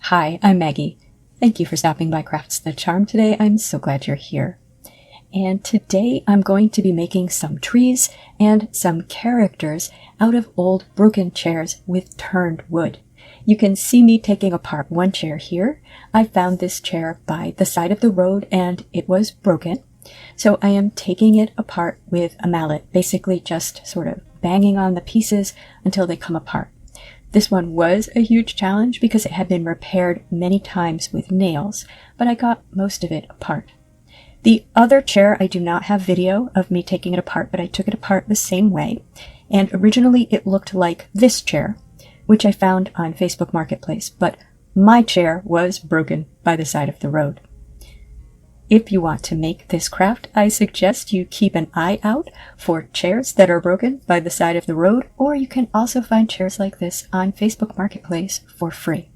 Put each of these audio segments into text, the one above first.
Hi, I'm Maggie. Thank you for stopping by Crafts the Charm today. I'm so glad you're here. And today I'm going to be making some trees and some characters out of old broken chairs with turned wood. You can see me taking apart one chair here. I found this chair by the side of the road and it was broken. So I am taking it apart with a mallet, basically just sort of banging on the pieces until they come apart. This one was a huge challenge because it had been repaired many times with nails, but I got most of it apart. The other chair, I do not have video of me taking it apart, but I took it apart the same way. And originally it looked like this chair, which I found on Facebook Marketplace, but my chair was broken by the side of the road. If you want to make this craft, I suggest you keep an eye out for chairs that are broken by the side of the road, or you can also find chairs like this on Facebook Marketplace for free.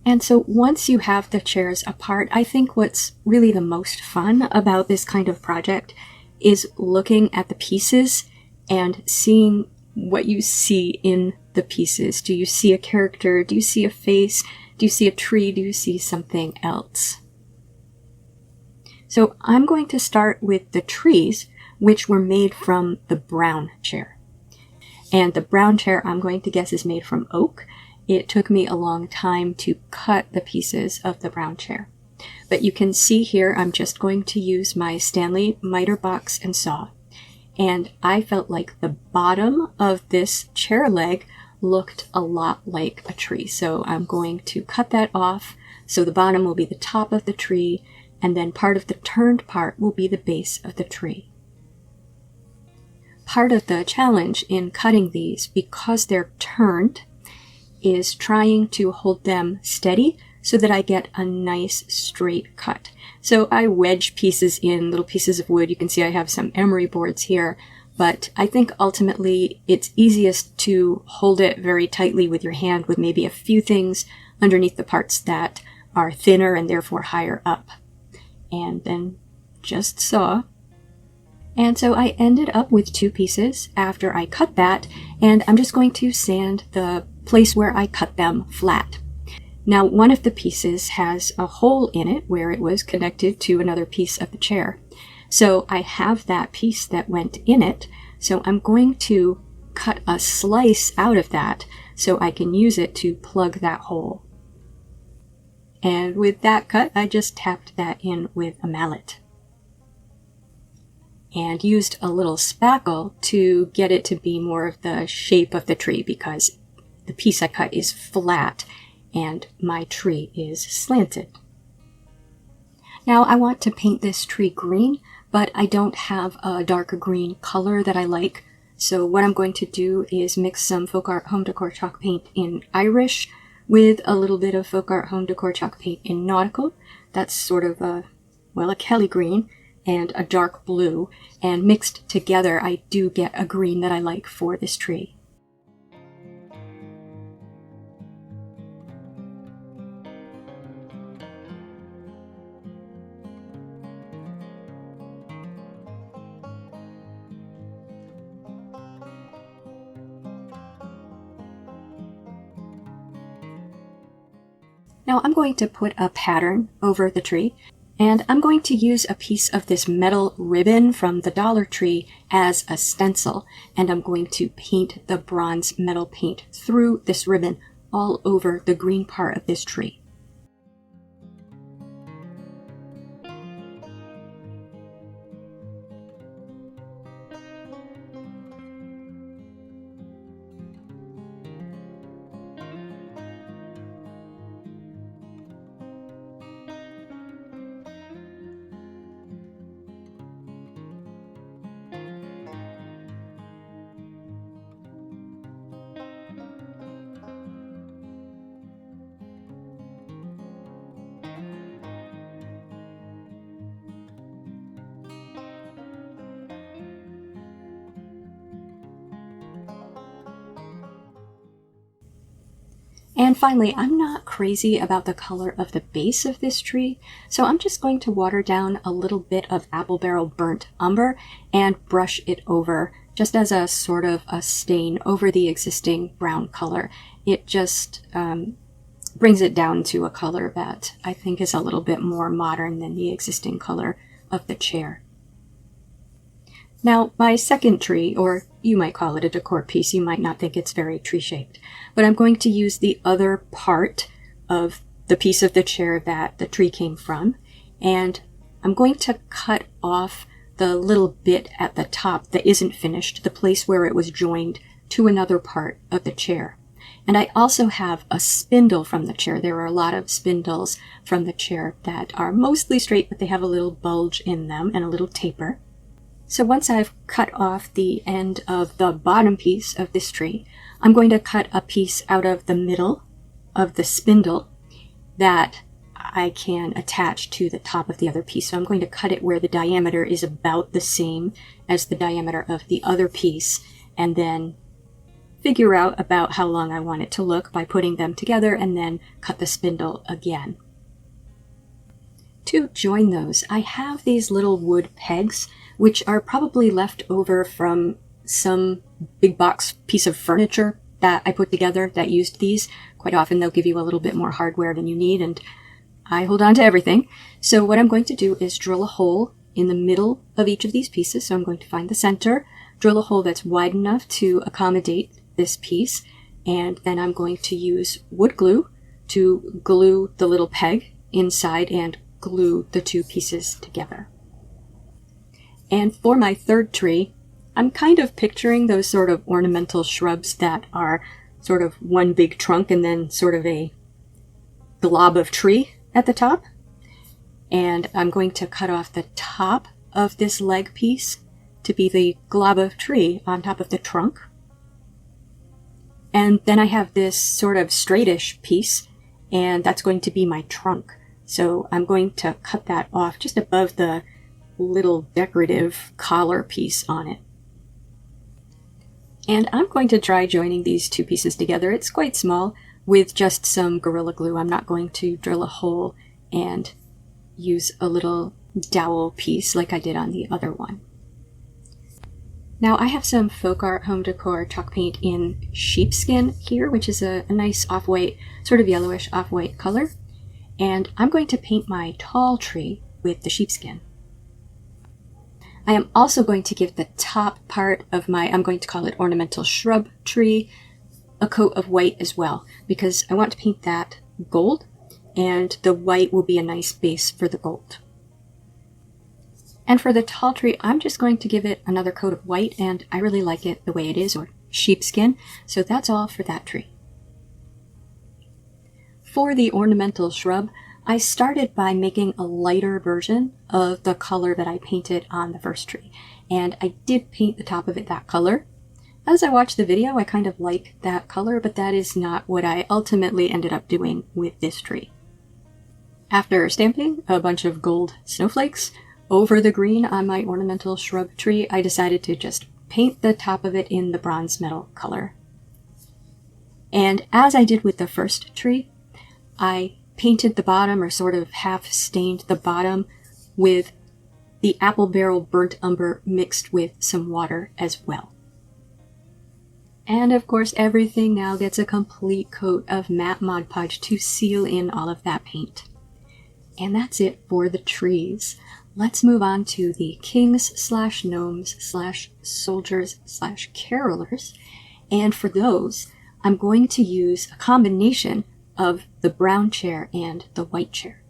And so once you have the chairs apart, I think what's really the most fun about this kind of project is looking at the pieces and seeing what you see in the pieces. Do you see a character? Do you see a face? Do you see a tree? Do you see something else? So I'm going to start with the trees, which were made from the brown chair. And the brown chair I'm going to guess is made from oak. It took me a long time to cut the pieces of the brown chair. But you can see here I'm just going to use my Stanley mitre box and saw. And I felt like the bottom of this chair leg looked a lot like a tree. So I'm going to cut that off so the bottom will be the top of the tree, and then part of the turned part will be the base of the tree. Part of the challenge in cutting these, because they're turned, is trying to hold them steady so that I get a nice straight cut. So I wedge pieces in, little pieces of wood. You can see I have some emery boards here, but I think ultimately it's easiest to hold it very tightly with your hand with maybe a few things underneath the parts that are thinner and therefore higher up. And then just saw. And so I ended up with two pieces after I cut that, and I'm just going to sand the place where I cut them flat. Now, one of the pieces has a hole in it where it was connected to another piece of the chair. So I have that piece that went in it, so I'm going to cut a slice out of that so I can use it to plug that hole. And with that cut, I just tapped that in with a mallet. And used a little spackle to get it to be more of the shape of the tree, because the piece I cut is flat and my tree is slanted. Now I want to paint this tree green, but I don't have a darker green color that I like. So what I'm going to do is mix some folk art home decor chalk paint in Irish with a little bit of folk art home decor chalk paint in nautical. That's sort of a Kelly green and a dark blue, and mixed together I do get a green that I like for this tree. Now I'm going to put a pattern over the tree, and I'm going to use a piece of this metal ribbon from the Dollar Tree as a stencil, and I'm going to paint the bronze metal paint through this ribbon all over the green part of this tree. And finally, I'm not crazy about the color of the base of this tree, so I'm just going to water down a little bit of apple barrel burnt umber and brush it over, just as a sort of a stain over the existing brown color. It just brings it down to a color that I think is a little bit more modern than the existing color of the chair. Now, my second tree, or you might call it a decor piece, you might not think it's very tree-shaped, but I'm going to use the other part of the piece of the chair that the tree came from, and I'm going to cut off the little bit at the top that isn't finished, the place where it was joined to another part of the chair. And I also have a spindle from the chair. There are a lot of spindles from the chair that are mostly straight, but they have a little bulge in them and a little taper. So once I've cut off the end of the bottom piece of this tree, I'm going to cut a piece out of the middle of the spindle that I can attach to the top of the other piece. So I'm going to cut it where the diameter is about the same as the diameter of the other piece, and then figure out about how long I want it to look by putting them together, and then cut the spindle again. To join those, I have these little wood pegs, which are probably left over from some big box piece of furniture that I put together that used these. Quite often they'll give you a little bit more hardware than you need, and I hold on to everything. So what I'm going to do is drill a hole in the middle of each of these pieces. So I'm going to find the center, drill a hole that's wide enough to accommodate this piece, and then I'm going to use wood glue to glue the little peg inside and glue the two pieces together. And for my third tree, I'm kind of picturing those sort of ornamental shrubs that are sort of one big trunk and then sort of a glob of tree at the top. And I'm going to cut off the top of this leg piece to be the glob of tree on top of the trunk. And then I have this sort of straightish piece, and that's going to be my trunk. So I'm going to cut that off just above the little decorative collar piece on it. And I'm going to try joining these two pieces together. It's quite small, with just some Gorilla Glue. I'm not going to drill a hole and use a little dowel piece like I did on the other one. Now I have some Folk Art Home Decor chalk paint in sheepskin here, which is a nice off-white, sort of yellowish off-white color. And I'm going to paint my tall tree with the sheepskin. I am also going to give the top part of my, I'm going to call it ornamental shrub tree, a coat of white as well, because I want to paint that gold, and the white will be a nice base for the gold. And for the tall tree, I'm just going to give it another coat of white, and I really like it the way it is, or sheepskin, so that's all for that tree. For the ornamental shrub, I started by making a lighter version of the color that I painted on the first tree, and I did paint the top of it that color. As I watched the video, I kind of like that color, but that is not what I ultimately ended up doing with this tree. After stamping a bunch of gold snowflakes over the green on my ornamental shrub tree, I decided to just paint the top of it in the bronze metal color. And as I did with the first tree, I painted the bottom, or sort of half stained the bottom, with the apple barrel burnt umber mixed with some water as well. And of course everything now gets a complete coat of matte Mod Podge to seal in all of that paint. And that's it for the trees. Let's move on to the kings / gnomes / soldiers / carolers. And for those, I'm going to use a combination of the brown chair and the white chair.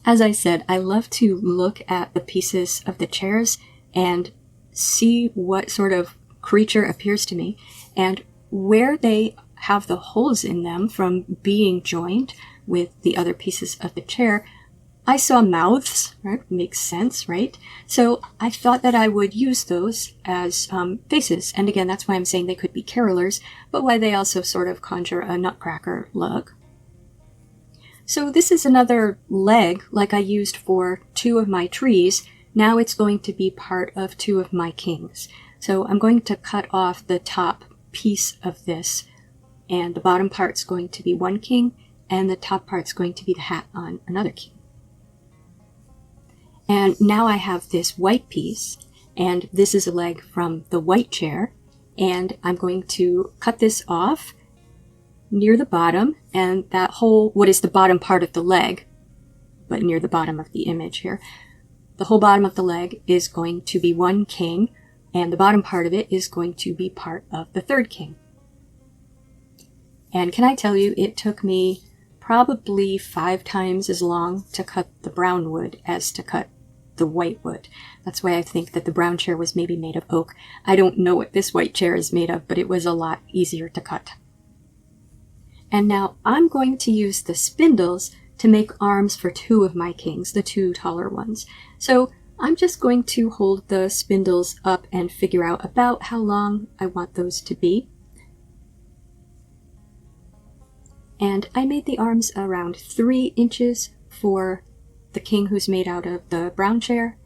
As I said, I love to look at the pieces of the chairs and see what sort of creature appears to me, and where they have the holes in them from being joined with the other pieces of the chair. I saw mouths, right? Makes sense, right? So I thought that I would use those as faces. And again, that's why I'm saying they could be carolers, but why they also sort of conjure a nutcracker look. So this is another leg like I used for two of my trees. Now it's going to be part of two of my kings. So I'm going to cut off the top piece of this, and the bottom part's going to be one king, and the top part's going to be the hat on another king. And now I have this white piece, and this is a leg from the white chair, and I'm going to cut this off near the bottom, and that whole, what is the bottom part of the leg, but near the bottom of the image here, the whole bottom of the leg is going to be one king, and the bottom part of it is going to be part of the third king. And can I tell you, it took me probably 5 times as long to cut the brown wood as to cut the white wood. That's why I think that the brown chair was maybe made of oak. I don't know what this white chair is made of, but it was a lot easier to cut. And now I'm going to use the spindles to make arms for 2 of my kings, the 2 taller ones. So I'm just going to hold the spindles up and figure out about how long I want those to be. And I made the arms around 3 inches for the king who's made out of the brown chair,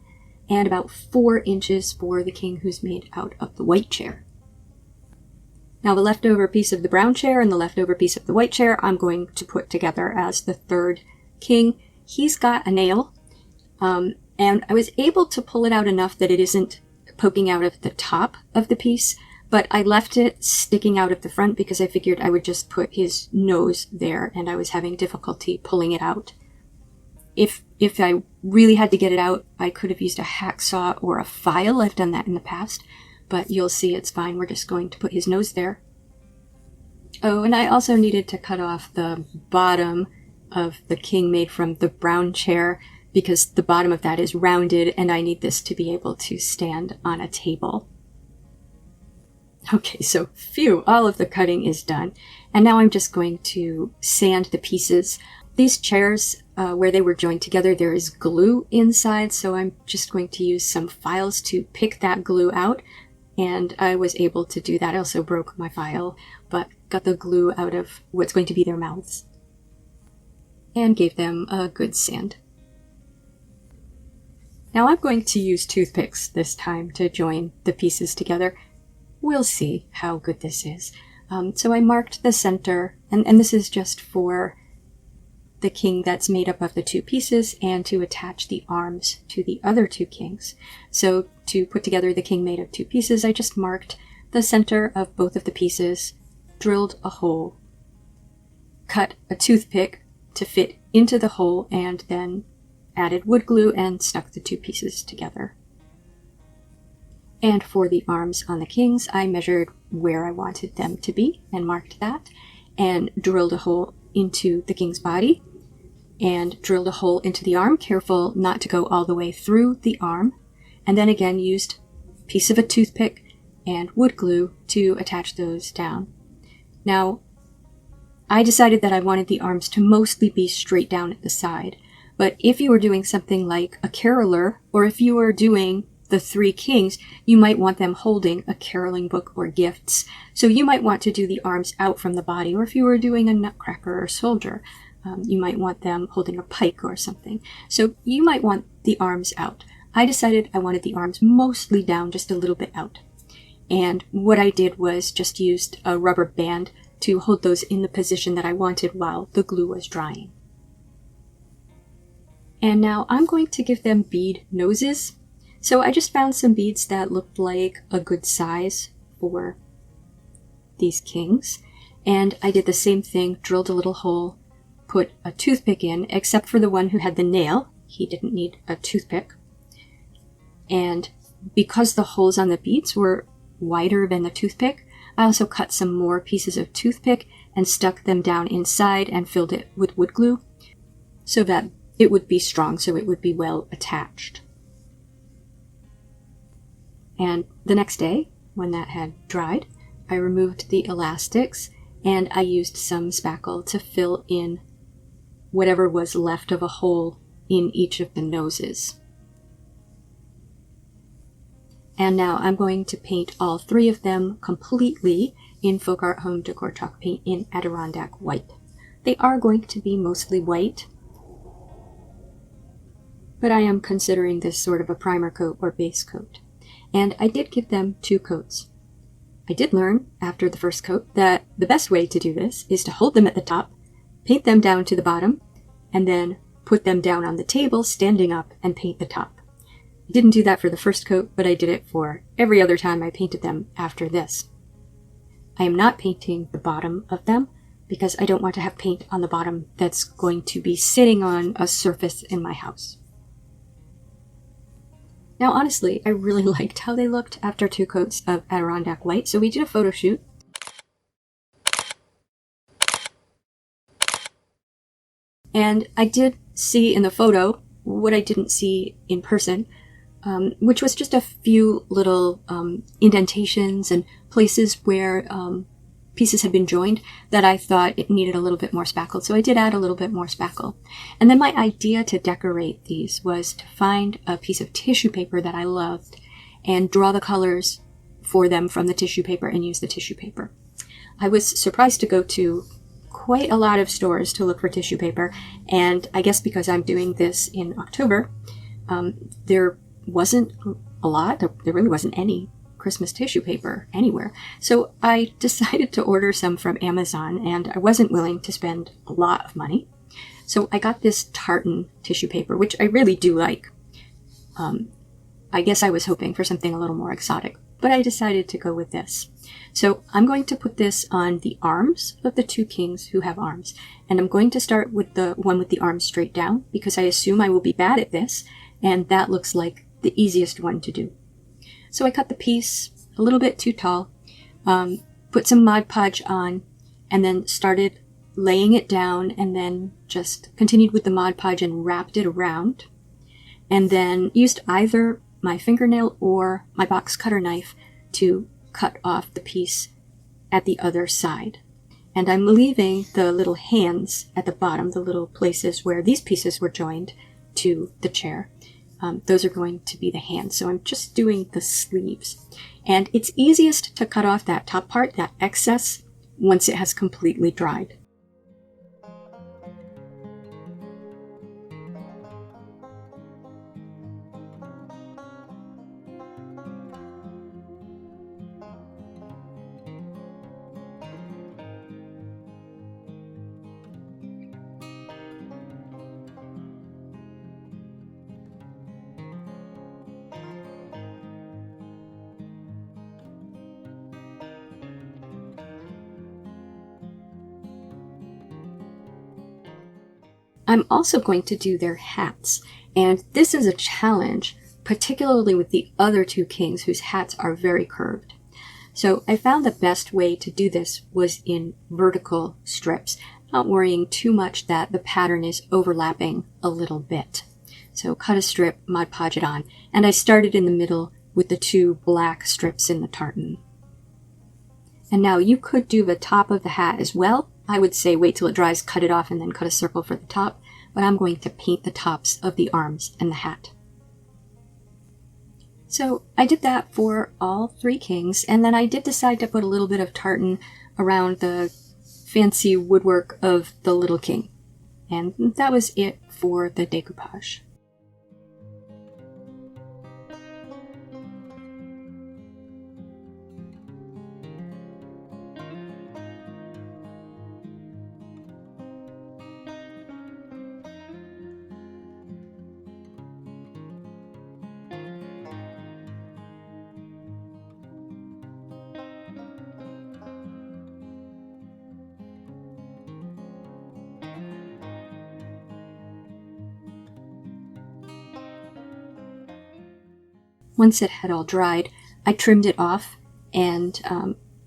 and about 4 inches for the king who's made out of the white chair. Now the leftover piece of the brown chair and the leftover piece of the white chair I'm going to put together as the third king. He's got a nail, and I was able to pull it out enough that it isn't poking out of the top of the piece, but I left it sticking out of the front because I figured I would just put his nose there, and I was having difficulty pulling it out. If I really had to get it out, I could have used a hacksaw or a file. I've done that in the past, but you'll see it's fine. We're just going to put his nose there. Oh, and I also needed to cut off the bottom of the king made from the brown chair because the bottom of that is rounded, and I need this to be able to stand on a table. Okay, so phew, all of the cutting is done. And now I'm just going to sand the pieces. These chairs, where they were joined together, there is glue inside, so I'm just going to use some files to pick that glue out. And I was able to do that. I also broke my file, but got the glue out of what's going to be their mouths. And gave them a good sand. Now I'm going to use toothpicks this time to join the pieces together. We'll see how good this is. So I marked the center, and this is just for the king that's made up of the 2 pieces and to attach the arms to the other 2 kings. So to put together the king made of 2 pieces, I just marked the center of both of the pieces, drilled a hole, cut a toothpick to fit into the hole, and then added wood glue and stuck the 2 pieces together. And for the arms on the kings, I measured where I wanted them to be and marked that, and drilled a hole into the king's body, and drilled a hole into the arm, careful not to go all the way through the arm, and then again used a piece of a toothpick and wood glue to attach those down. Now, I decided that I wanted the arms to mostly be straight down at the side, but if you were doing something like a caroler, or if you were doing the 3 kings, you might want them holding a caroling book or gifts. So you might want to do the arms out from the body, or if you were doing a nutcracker or soldier, you might want them holding a pike or something. So you might want the arms out. I decided I wanted the arms mostly down, just a little bit out. And what I did was just used a rubber band to hold those in the position that I wanted while the glue was drying. And now I'm going to give them bead noses. So I just found some beads that looked like a good size for these kings. And I did the same thing, drilled a little hole, put a toothpick in, except for the one who had the nail. He didn't need a toothpick. And because the holes on the beads were wider than the toothpick, I also cut some more pieces of toothpick and stuck them down inside and filled it with wood glue so that it would be strong, so it would be well attached. And the next day, when that had dried, I removed the elastics and I used some spackle to fill in whatever was left of a hole in each of the noses. And now I'm going to paint all 3 of them completely in Folk Art Home Decor chalk paint in Adirondack white. They are going to be mostly white, but I am considering this sort of a primer coat or base coat. And I did give them 2 coats. I did learn after the first coat that the best way to do this is to hold them at the top, paint them down to the bottom, and then put them down on the table standing up and paint the top. I didn't do that for the first coat, but I did it for every other time I painted them after this. I am not painting the bottom of them. because I don't want to have paint on the bottom that's going to be sitting on a surface in my house. Now honestly, I really liked how they looked after 2 coats of Adirondack white, so we did a photo shoot. And I did see in the photo what I didn't see in person, which was just a few little indentations and places where pieces had been joined that I thought it needed a little bit more spackle. So I did add a little bit more spackle. And then my idea to decorate these was to find a piece of tissue paper that I loved and draw the colors for them from the tissue paper and use the tissue paper. I was surprised to go to quite a lot of stores to look for tissue paper, and I guess because I'm doing this in October, there wasn't a lot, there really wasn't any Christmas tissue paper anywhere. So I decided to order some from Amazon, and I wasn't willing to spend a lot of money. So I got this tartan tissue paper, which I really do like. I guess I was hoping for something a little more exotic, but I decided to go with this. So I'm going to put this on the arms of the 2 kings who have arms. And I'm going to start with the one with the arms straight down, because I assume I will be bad at this, and that looks like the easiest one to do. So I cut the piece a little bit too tall, put some Mod Podge on, and then started laying it down, and then just continued with the Mod Podge and wrapped it around, and then used either my fingernail or my box cutter knife to cut off the piece at the other side. And I'm leaving the little hands at the bottom, the little places where these pieces were joined to the chair. Those are going to be the hands. So I'm just doing the sleeves. And it's easiest to cut off that top part, that excess, once it has completely dried. I'm also going to do their hats, and this is a challenge, particularly with the other 2 kings whose hats are very curved. So I found the best way to do this was in vertical strips, not worrying too much that the pattern is overlapping a little bit. So cut a strip, Mod Podge it on, and I started in the middle with the 2 black strips in the tartan. And now you could do the top of the hat as well. I would say wait till it dries, cut it off, and then cut a circle for the top, but I'm going to paint the tops of the arms and the hat. So I did that for all 3 kings, and then I did decide to put a little bit of tartan around the fancy woodwork of the little king. And that was it for the decoupage. Once it had all dried, I trimmed it off, and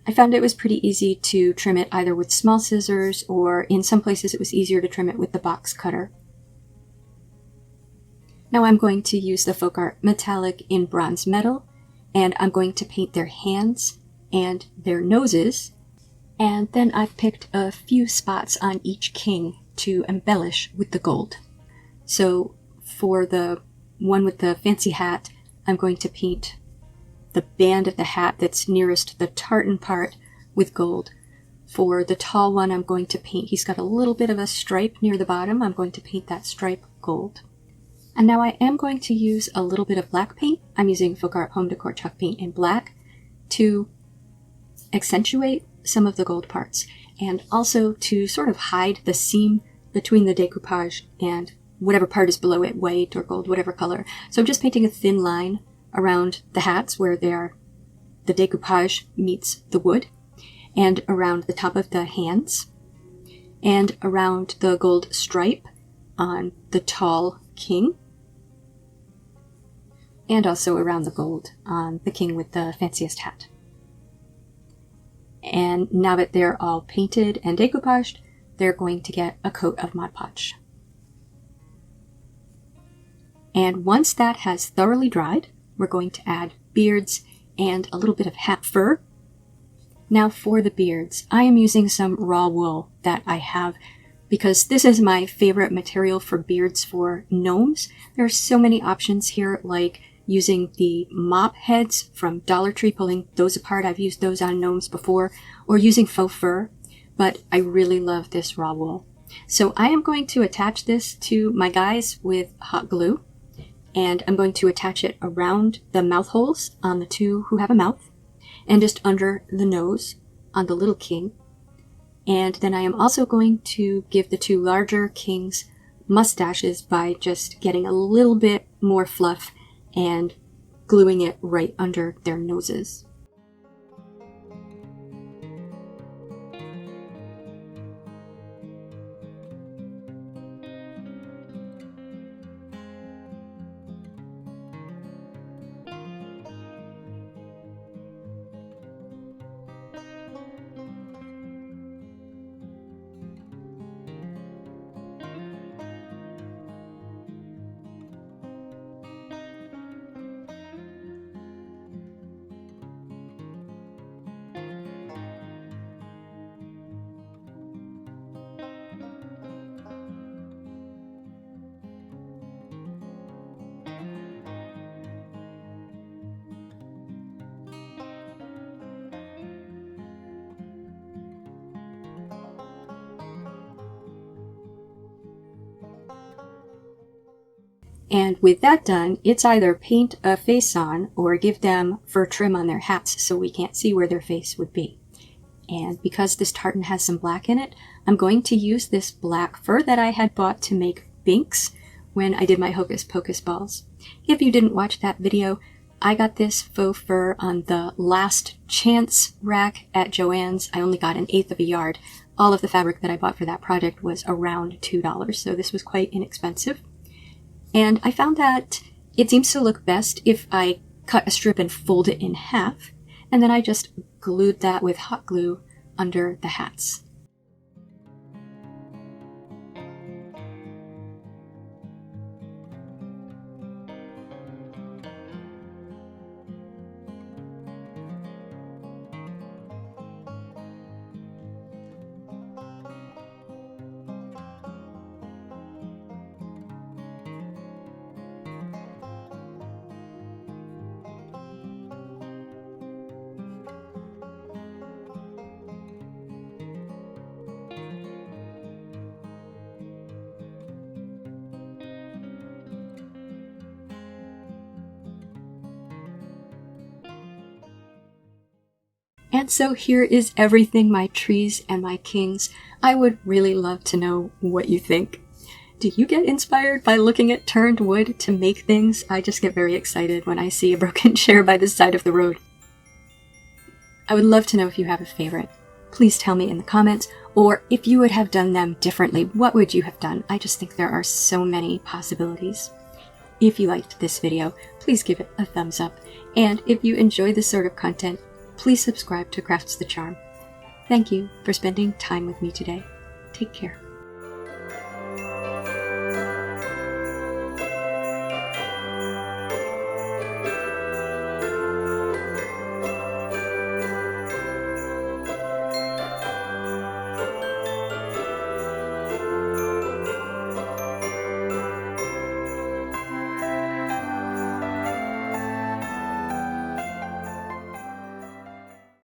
I found it was pretty easy to trim it either with small scissors, or in some places it was easier to trim it with the box cutter. Now I'm going to use the Folk Art Metallic in bronze metal, and I'm going to paint their hands and their noses, and then I've picked a few spots on each king to embellish with the gold. So for the one with the fancy hat, I'm going to paint the band of the hat that's nearest the tartan part with gold. For the tall one, I'm going to paint, he's got a little bit of a stripe near the bottom. I'm going to paint that stripe gold. And now I am going to use a little bit of black paint. I'm using Folk Art Home Decor Chalk Paint in black to accentuate some of the gold parts, and also to sort of hide the seam between the decoupage and whatever part is below it, white or gold, whatever color. So I'm just painting a thin line around the hats where the decoupage meets the wood, and around the top of the hands and around the gold stripe on the tall king, and also around the gold on the king with the fanciest hat. And now that they're all painted and decoupaged, they're going to get a coat of Mod Podge. And once that has thoroughly dried, we're going to add beards and a little bit of hat fur. Now for the beards, I am using some raw wool that I have because this is my favorite material for beards for gnomes. There are so many options here, like using the mop heads from Dollar Tree, pulling those apart. I've used those on gnomes before, or using faux fur, but I really love this raw wool. So I am going to attach this to my guys with hot glue, and I'm going to attach it around the mouth holes on the two who have a mouth, and just under the nose on the little king. And then I am also going to give the two larger kings mustaches by just getting a little bit more fluff and gluing it right under their noses. And with that done, it's either paint a face on or give them fur trim on their hats so we can't see where their face would be. And because this tartan has some black in it, I'm going to use this black fur that I had bought to make binks when I did my Hocus Pocus balls. If you didn't watch that video, I got this faux fur on the last chance rack at Joann's. I only got 1/8 of a yard. All of the fabric that I bought for that project was around $2, so this was quite inexpensive. And I found that it seems to look best if I cut a strip and fold it in half, and then I just glued that with hot glue under the hats. And so here is everything, my trees and my kings. I would really love to know what you think. Do you get inspired by looking at turned wood to make things? I just get very excited when I see a broken chair by the side of the road. I would love to know if you have a favorite. Please tell me in the comments, or if you would have done them differently, what would you have done? I just think there are so many possibilities. If you liked this video, please give it a thumbs up. And if you enjoy this sort of content, please subscribe to Crafts the Charm. Thank you for spending time with me today. Take care.